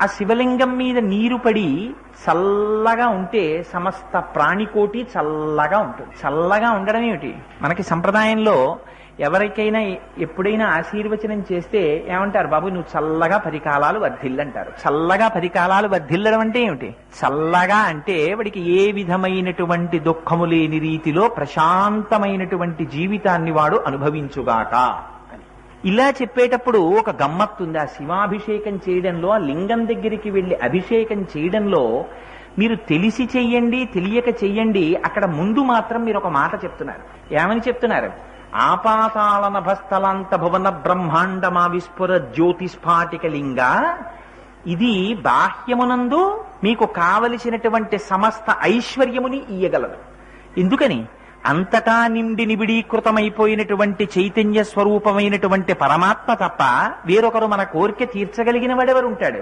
ఆ శివలింగం మీద నీరు పడి చల్లగా ఉంటే సమస్త ప్రాణికోటి చల్లగా ఉంటుంది. చల్లగా ఉండడం ఏమిటి? మనకి సంప్రదాయంలో ఎవరికైనా ఎప్పుడైనా ఆశీర్వచనం చేస్తే ఏమంటారు? బాబు నువ్వు చల్లగా 10 కాలాలు వర్ధిల్లంటారు. చల్లగా 10 కాలాలు వర్ధిల్లడం అంటే ఏమిటి? చల్లగా అంటే వాడికి ఏ విధమైనటువంటి దుఃఖము లేని రీతిలో ప్రశాంతమైనటువంటి జీవితాన్ని వాడు అనుభవించుగాక అని. ఇలా చెప్పేటప్పుడు ఒక గమ్మత్తుంది. ఆ శివాభిషేకం చేయడంలో, ఆ లింగం దగ్గరికి వెళ్లి అభిషేకం చేయడంలో మీరు తెలిసి చెయ్యండి, తెలియక చెయ్యండి, అక్కడ ముందు మాత్రం మీరు ఒక మాట చెప్తున్నారు. ఏమని చెప్తున్నారు? ఆపాతాళ నభస్థలాంత భువన బ్రహ్మాండమా విస్ఫుర జ్యోతిస్ఫాటిక లింగ, ఇది బాహ్యమునందు మీకు కావలసినటువంటి సమస్త ఐశ్వర్యముని ఇయ్యగలదు. ఎందుకని? అంతటా నిండి నిబిడీకృతమైపోయినటువంటి చైతన్య స్వరూపమైనటువంటి పరమాత్మ తప్ప వేరొకరు మన కోరిక తీర్చగలిగిన వాడెవరు ఉంటాడు?